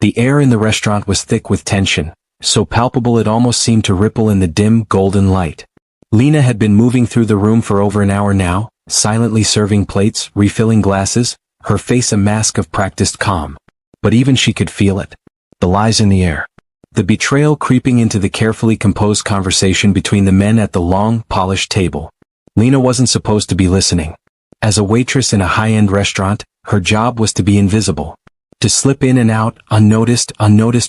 The air in the restaurant was thick with tension, so palpable it almost seemed to ripple in the dim, golden light. Lena had been moving through the room for over an hour now, silently serving plates, refilling glasses, her face a mask of practiced calm. But even she could feel it. The lies in the air. The betrayal creeping into the carefully composed conversation between the men at the long, polished table. Lena wasn't supposed to be listening. As a waitress in a high-end restaurant, her job was to be invisible. To slip in and out, unnoticed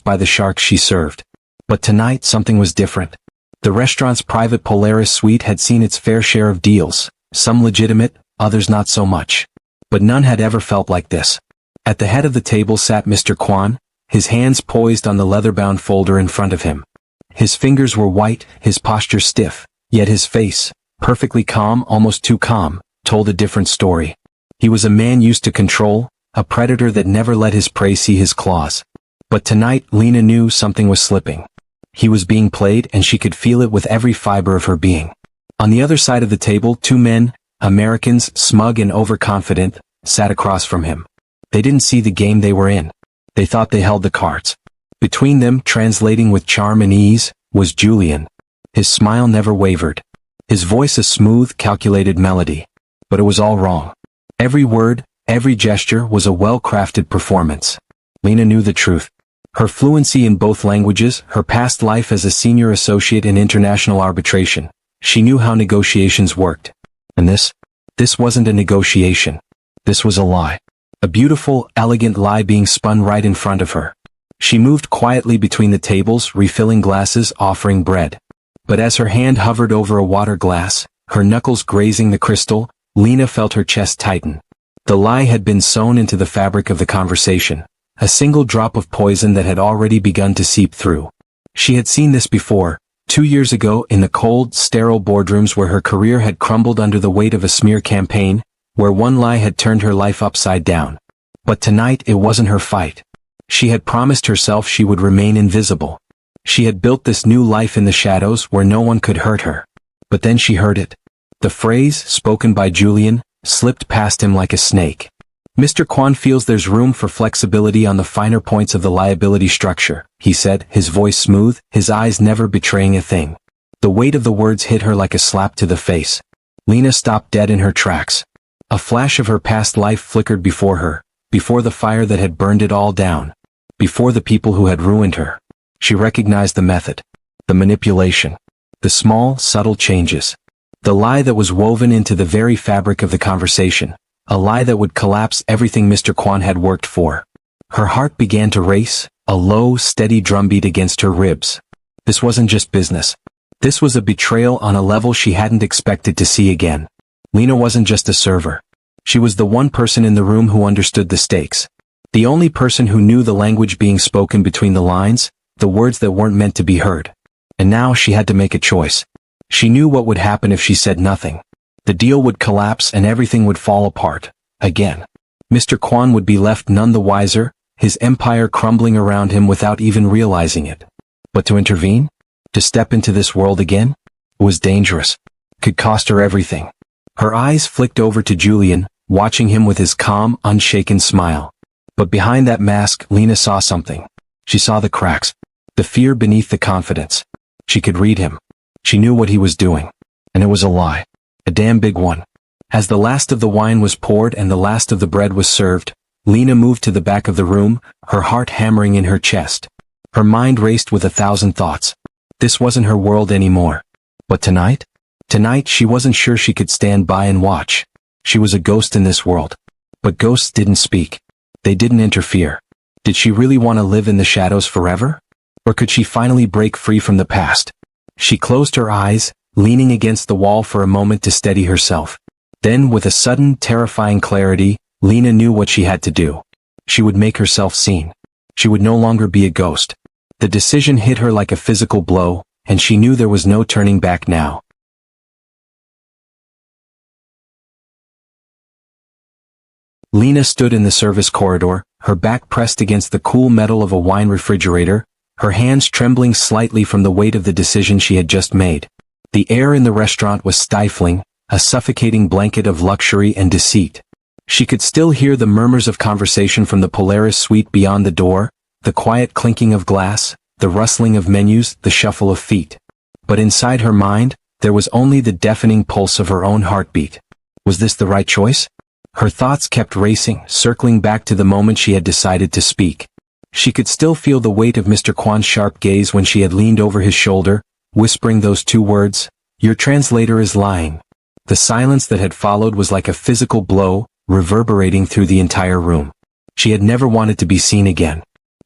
by the sharks she served. But tonight something was different. The restaurant's private Polaris suite had seen its fair share of deals, some legitimate, others not so much. But none had ever felt like this. At the head of the table sat Mr. Kwan, his hands poised on the leather-bound folder in front of him. His fingers were white, his posture stiff, yet his face, perfectly calm, almost too calm, told a different story. He was a man used to control, a predator that never let his prey see his claws. But tonight Lena knew something was slipping. He was being played and she could feel it with every fiber of her being. On the other side of the table, two men, Americans, smug and overconfident, sat across from him. They didn't see the game they were in. They thought they held the cards. Between them, translating with charm and ease, was Julian. His smile never wavered. His voice a smooth, calculated melody. But it was all wrong. Every word, every gesture was a well-crafted performance. Lena knew the truth. Her fluency in both languages, her past life as a senior associate in international arbitration. She knew how negotiations worked. And this wasn't a negotiation. This was a lie. A beautiful, elegant lie being spun right in front of her. She moved quietly between the tables, refilling glasses, offering bread. But as her hand hovered over a water glass, her knuckles grazing the crystal, Lena felt her chest tighten. The lie had been sewn into the fabric of the conversation. A single drop of poison that had already begun to seep through. She had seen this before, 2 years ago in the cold, sterile boardrooms where her career had crumbled under the weight of a smear campaign, where one lie had turned her life upside down. But tonight it wasn't her fight. She had promised herself she would remain invisible. She had built this new life in the shadows where no one could hurt her. But then she heard it. The phrase, spoken by Julian, slipped past him like a snake. Mr. Kwan feels there's room for flexibility on the finer points of the liability structure, he said, his voice smooth, his eyes never betraying a thing. The weight of the words hit her like a slap to the face. Lena stopped dead in her tracks. A flash of her past life flickered before her, before the fire that had burned it all down, before the people who had ruined her. She recognized the method, the manipulation, the small, subtle changes. The lie that was woven into the very fabric of the conversation. A lie that would collapse everything Mr. Kwan had worked for. Her heart began to race, a low, steady drumbeat against her ribs. This wasn't just business. This was a betrayal on a level she hadn't expected to see again. Lena wasn't just a server. She was the one person in the room who understood the stakes. The only person who knew the language being spoken between the lines, the words that weren't meant to be heard. And now she had to make a choice. She knew what would happen if she said nothing. The deal would collapse and everything would fall apart. Again. Mr. Kwan would be left none the wiser, his empire crumbling around him without even realizing it. But to intervene? To step into this world again? Was dangerous. Could cost her everything. Her eyes flicked over to Julian, watching him with his calm, unshaken smile. But behind that mask, Lena saw something. She saw the cracks. The fear beneath the confidence. She could read him. She knew what he was doing. And it was a lie. A damn big one. As the last of the wine was poured and the last of the bread was served, Lena moved to the back of the room, her heart hammering in her chest. Her mind raced with 1,000 thoughts. This wasn't her world anymore. But tonight? Tonight she wasn't sure she could stand by and watch. She was a ghost in this world. But ghosts didn't speak. They didn't interfere. Did she really want to live in the shadows forever? Or could she finally break free from the past? She closed her eyes, leaning against the wall for a moment to steady herself. Then, with a sudden, terrifying clarity, Lena knew what she had to do. She would make herself seen. She would no longer be a ghost. The decision hit her like a physical blow, and she knew there was no turning back now. Lena stood in the service corridor, her back pressed against the cool metal of a wine refrigerator, her hands trembling slightly from the weight of the decision she had just made. The air in the restaurant was stifling, a suffocating blanket of luxury and deceit. She could still hear the murmurs of conversation from the Polaris suite beyond the door, the quiet clinking of glass, the rustling of menus, the shuffle of feet. But inside her mind, there was only the deafening pulse of her own heartbeat. Was this the right choice? Her thoughts kept racing, circling back to the moment she had decided to speak. She could still feel the weight of Mr. Kwan's sharp gaze when she had leaned over his shoulder, whispering those two words, "Your translator is lying." The silence that had followed was like a physical blow, reverberating through the entire room. She had never wanted to be seen again.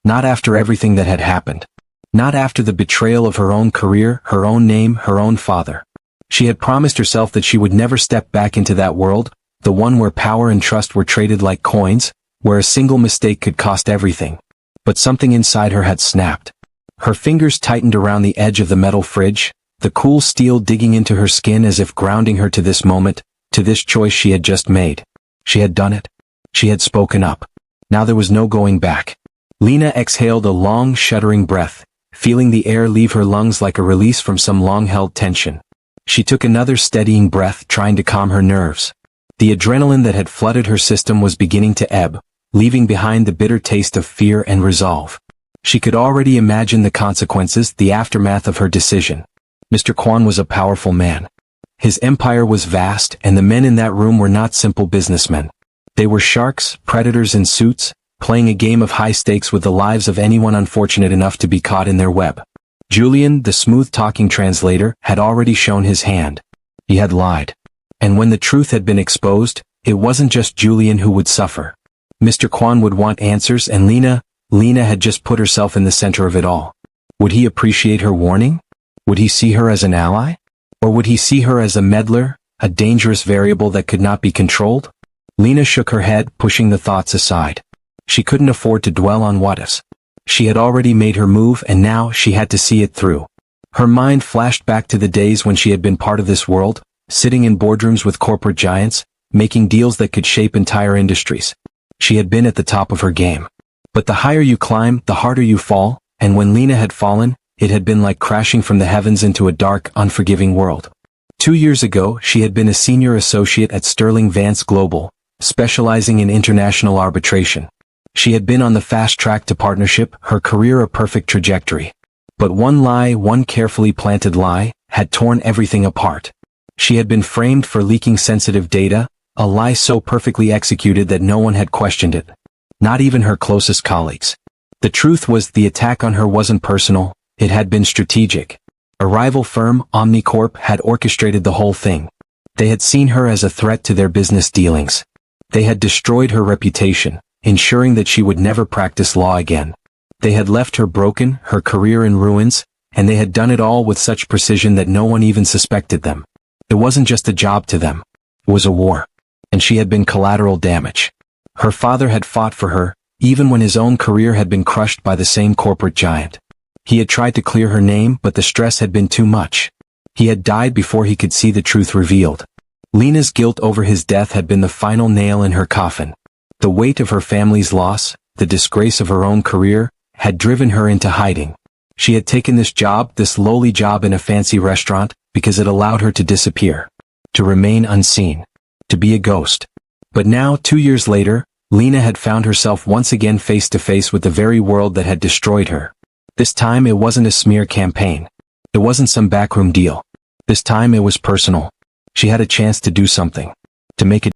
Not after everything that had happened. Not after the betrayal of her own career, her own name, her own father. She had promised herself that she would never step back into that world, the one where power and trust were traded like coins, where a single mistake could cost everything. But something inside her had snapped. Her fingers tightened around the edge of the metal fridge, the cool steel digging into her skin as if grounding her to this moment, to this choice she had just made. She had done it. She had spoken up. Now there was no going back. Lena exhaled a long, shuddering breath, feeling the air leave her lungs like a release from some long-held tension. She took another steadying breath, trying to calm her nerves. The adrenaline that had flooded her system was beginning to ebb, leaving behind the bitter taste of fear and resolve. She could already imagine the consequences, the aftermath of her decision. Mr. Kwan was a powerful man. His empire was vast, and the men in that room were not simple businessmen. They were sharks, predators in suits, playing a game of high stakes with the lives of anyone unfortunate enough to be caught in their web. Julian, the smooth-talking translator, had already shown his hand. He had lied. And when the truth had been exposed, it wasn't just Julian who would suffer. Mr. Kwan would want answers, and Lena had just put herself in the center of it all. Would he appreciate her warning? Would he see her as an ally? Or would he see her as a meddler, a dangerous variable that could not be controlled? Lena shook her head, pushing the thoughts aside. She couldn't afford to dwell on what-ifs. She had already made her move, and now she had to see it through. Her mind flashed back to the days when she had been part of this world, sitting in boardrooms with corporate giants, making deals that could shape entire industries. She had been at the top of her game. But the higher you climb, the harder you fall, and when Lena had fallen, it had been like crashing from the heavens into a dark, unforgiving world. 2 years ago, she had been a senior associate at Sterling Vance Global, specializing in international arbitration. She had been on the fast track to partnership, her career a perfect trajectory. But one lie, one carefully planted lie, had torn everything apart. She had been framed for leaking sensitive data, a lie so perfectly executed that no one had questioned it. Not even her closest colleagues. The truth was, the attack on her wasn't personal, it had been strategic. A rival firm, Omnicorp, had orchestrated the whole thing. They had seen her as a threat to their business dealings. They had destroyed her reputation, ensuring that she would never practice law again. They had left her broken, her career in ruins, and they had done it all with such precision that no one even suspected them. It wasn't just a job to them. It was a war. And she had been collateral damage. Her father had fought for her, even when his own career had been crushed by the same corporate giant. He had tried to clear her name, but the stress had been too much. He had died before he could see the truth revealed. Lena's guilt over his death had been the final nail in her coffin. The weight of her family's loss, the disgrace of her own career, had driven her into hiding. She had taken this job, this lowly job in a fancy restaurant, because it allowed her to disappear. To remain unseen. To be a ghost. But now, 2 years later, Lena had found herself once again face to face with the very world that had destroyed her. This time it wasn't a smear campaign. It wasn't some backroom deal. This time it was personal. She had a chance to do something. To make a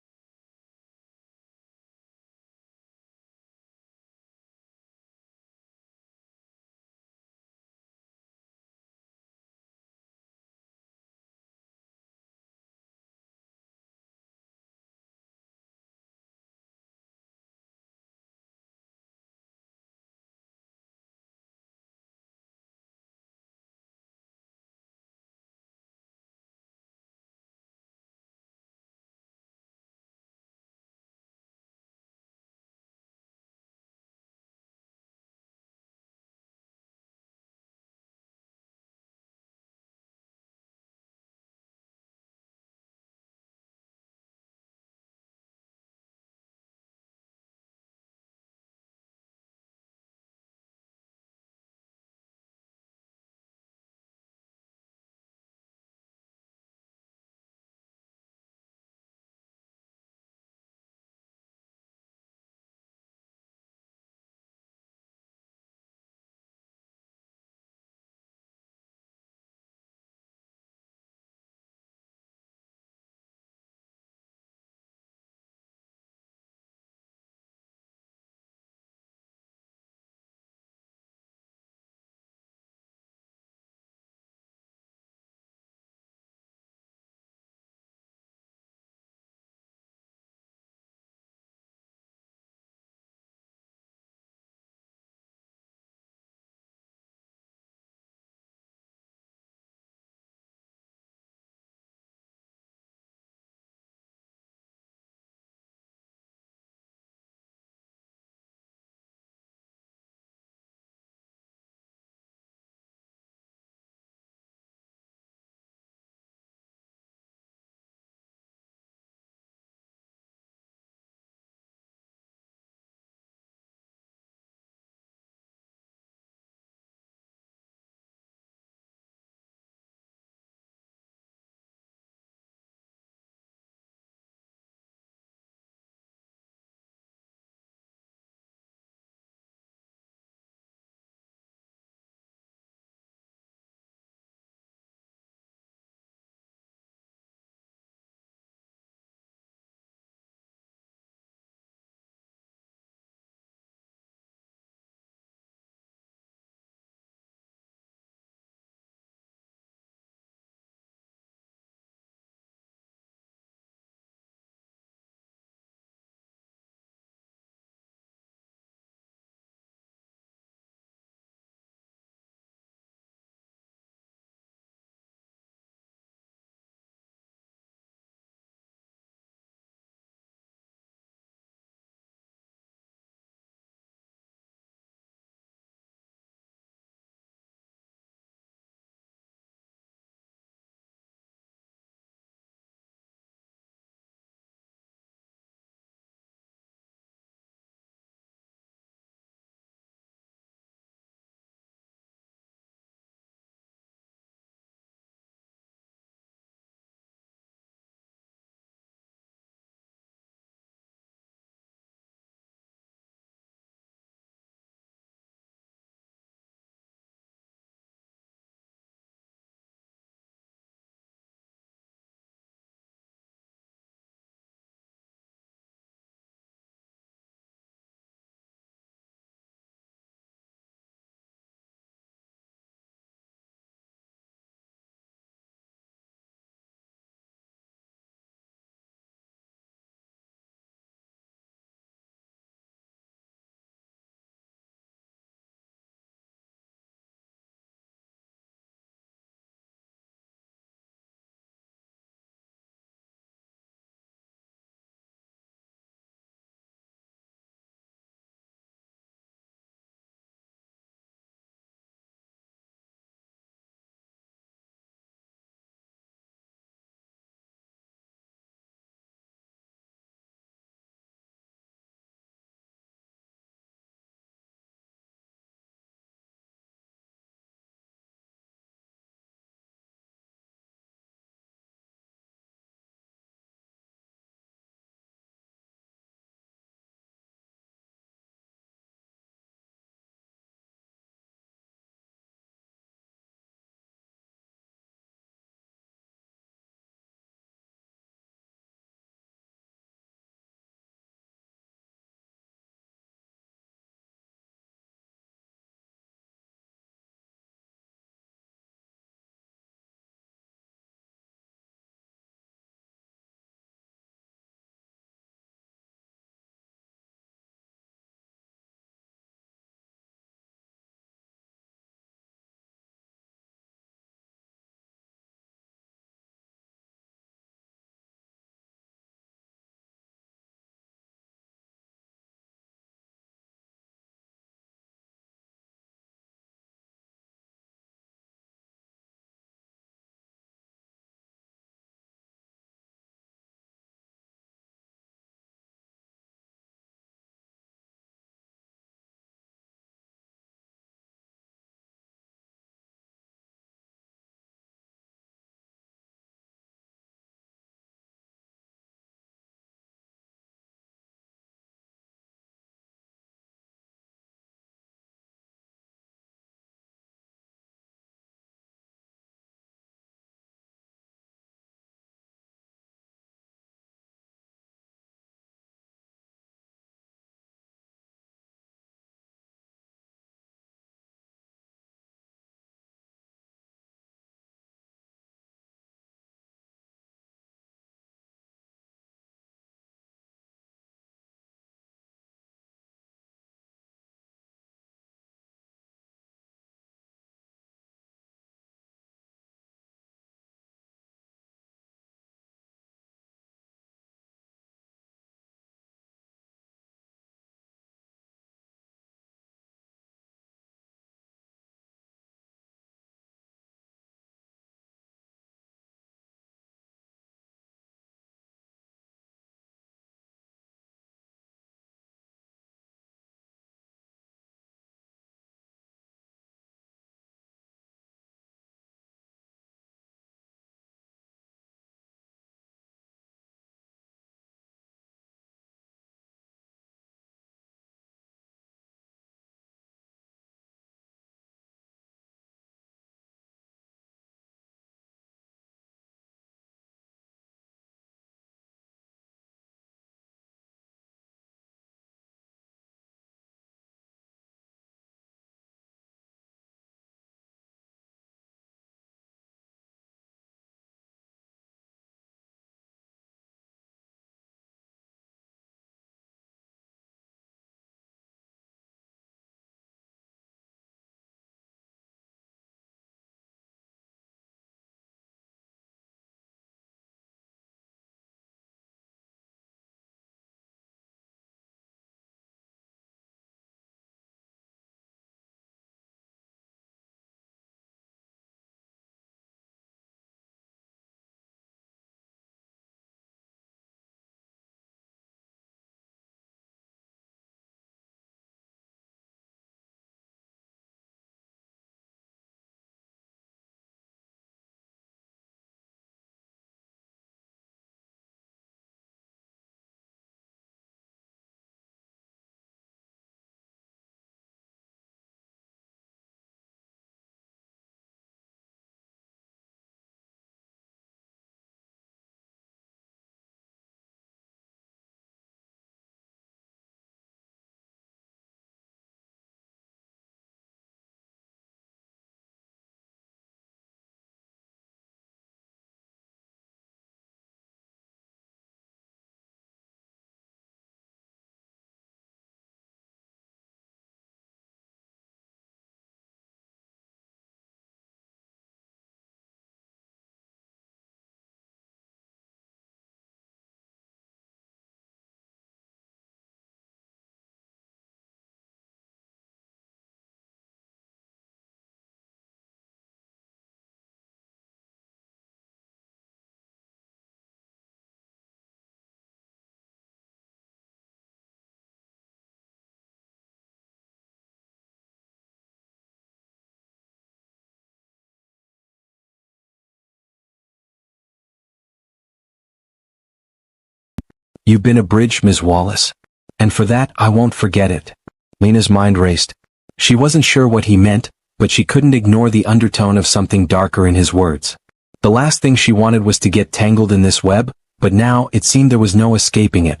You've been a bridge, Ms. Wallace. And for that, I won't forget it. Lena's mind raced. She wasn't sure what he meant, but she couldn't ignore the undertone of something darker in his words. The last thing she wanted was to get tangled in this web, but now it seemed there was no escaping it.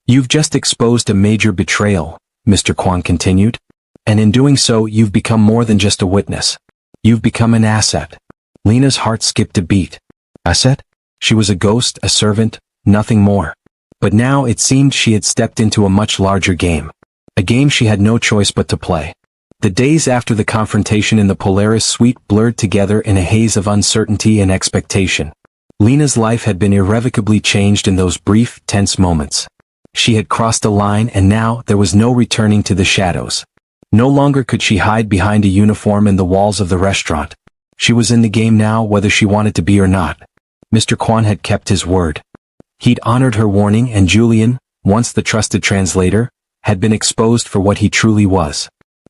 You've just exposed a major betrayal, Mr. Kwan continued. And in doing so, you've become more than just a witness. You've become an asset. Lena's heart skipped a beat. Asset? She was a ghost, a servant, nothing more. But now it seemed she had stepped into a much larger game. A game she had no choice but to play. The days after the confrontation in the Polaris suite blurred together in a haze of uncertainty and expectation. Lena's life had been irrevocably changed in those brief, tense moments. She had crossed a line and now there was no returning to the shadows. No longer could she hide behind a uniform in the walls of the restaurant. She was in the game now, whether she wanted to be or not. Mr. Kwan had kept his word. He'd honored her warning, and Julian, once the trusted translator, had been exposed for what he truly was.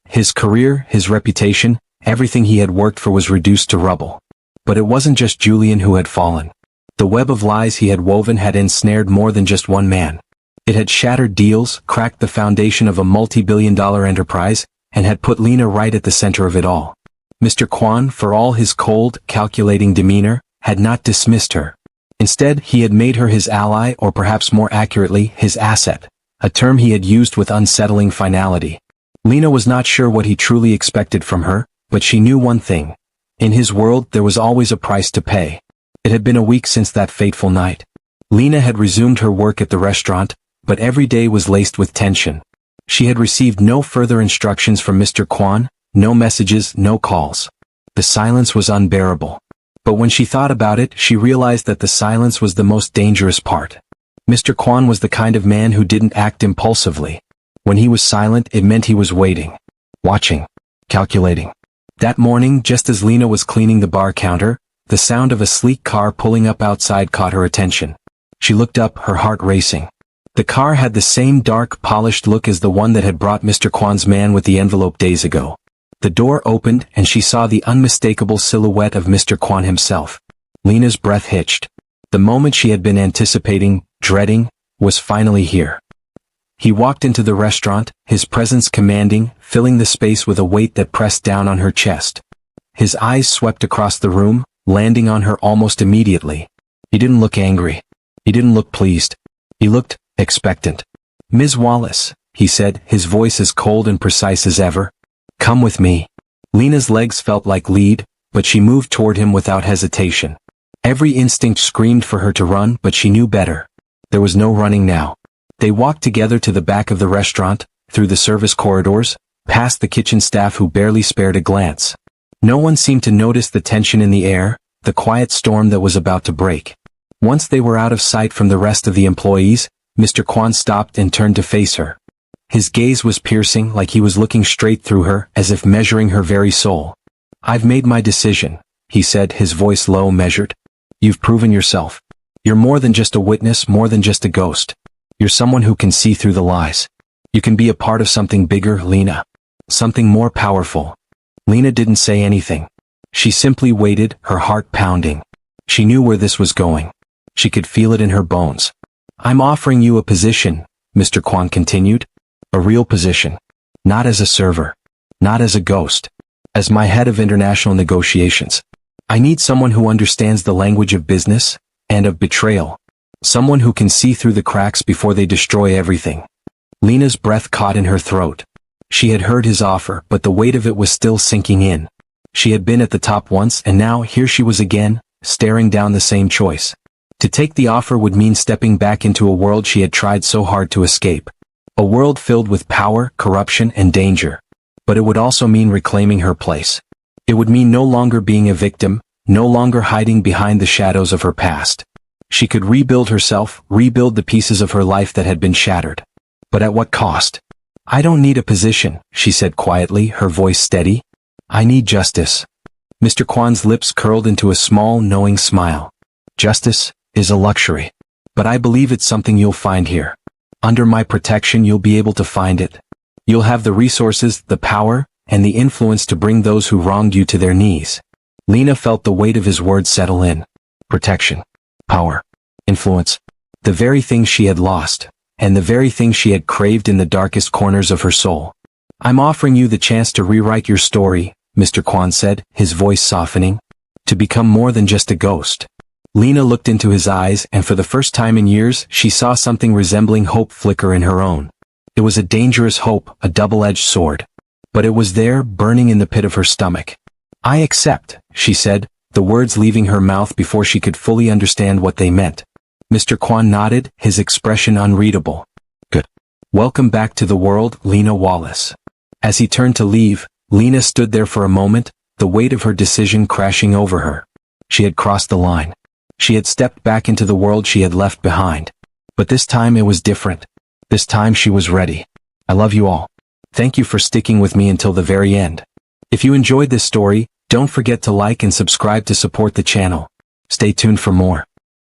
His career, his reputation, everything he had worked for was reduced to rubble. But it wasn't just Julian who had fallen. The web of lies he had woven had ensnared more than just one man. It had shattered deals, cracked the foundation of a multi-billion-dollar enterprise, and had put Lena right at the center of it all. Mr. Kwan, for all his cold, calculating demeanor, had not dismissed her. Instead, he had made her his ally, or perhaps more accurately, his asset, a term he had used with unsettling finality. Lena was not sure what he truly expected from her, but she knew one thing. In his world, there was always a price to pay. It had been a week since that fateful night. Lena had resumed her work at the restaurant, but every day was laced with tension. She had received no further instructions from Mr. Kwan, no messages, no calls. The silence was unbearable. But when she thought about it, she realized that the silence was the most dangerous part. Mr. Kwan was the kind of man who didn't act impulsively. When he was silent, it meant he was waiting, watching, calculating. That morning, just as Lena was cleaning the bar counter, the sound of a sleek car pulling up outside caught her attention. She looked up, her heart racing. The car had the same dark, polished look as the one that had brought Mr. Kwan's man with the envelope days ago. The door opened and she saw the unmistakable silhouette of Mr. Kwan himself. Lena's breath hitched. The moment she had been anticipating, dreading, was finally here. He walked into the restaurant, his presence commanding, filling the space with a weight that pressed down on her chest. His eyes swept across the room, landing on her almost immediately. He didn't look angry. He didn't look pleased. He looked expectant. "Ms. Wallace," he said, his voice as cold and precise as ever. "Come with me." Lena's legs felt like lead, but she moved toward him without hesitation. Every instinct screamed for her to run, but she knew better. There was no running now. They walked together to the back of the restaurant, through the service corridors, past the kitchen staff who barely spared a glance. No one seemed to notice the tension in the air, the quiet storm that was about to break. Once they were out of sight from the rest of the employees, Mr. Kwan stopped and turned to face her. His gaze was piercing, like he was looking straight through her, as if measuring her very soul. "I've made my decision," he said, his voice low, measured. "You've proven yourself. You're more than just a witness, more than just a ghost. You're someone who can see through the lies. You can be a part of something bigger, Lena. Something more powerful." Lena didn't say anything. She simply waited, her heart pounding. She knew where this was going. She could feel it in her bones. "I'm offering you a position," Mr. Kwan continued. "A real position. Not as a server. Not as a ghost. As my head of international negotiations. I need someone who understands the language of business, and of betrayal. Someone who can see through the cracks before they destroy everything." Lena's breath caught in her throat. She had heard his offer, but the weight of it was still sinking in. She had been at the top once, and now here she was again, staring down the same choice. To take the offer would mean stepping back into a world she had tried so hard to escape. A world filled with power, corruption, and danger. But it would also mean reclaiming her place. It would mean no longer being a victim, no longer hiding behind the shadows of her past. She could rebuild herself, rebuild the pieces of her life that had been shattered. But at what cost? "I don't need a position," she said quietly, her voice steady. "I need justice." Mr. Kwan's lips curled into a small, knowing smile. "Justice is a luxury. But I believe it's something you'll find here. Under my protection you'll be able to find it. You'll have the resources, the power, and the influence to bring those who wronged you to their knees." Lena felt the weight of his words settle in. Protection. Power. Influence. The very thing she had lost, and the very thing she had craved in the darkest corners of her soul. I'm offering you the chance to rewrite your story, Mr. Kwan said, his voice softening. To become more than just a ghost. Lena looked into his eyes, and for the first time in years she saw something resembling hope flicker in her own. It was a dangerous hope, a double-edged sword. But it was there, burning in the pit of her stomach. I accept, she said, the words leaving her mouth before she could fully understand what they meant. Mr. Kwan nodded, his expression unreadable. Good. Welcome back to the world, Lena Wallace. As he turned to leave, Lena stood there for a moment, the weight of her decision crashing over her. She had crossed the line. She had stepped back into the world she had left behind. But this time it was different. This time she was ready. I love you all. Thank you for sticking with me until the very end. If you enjoyed this story, don't forget to like and subscribe to support the channel. Stay tuned for more.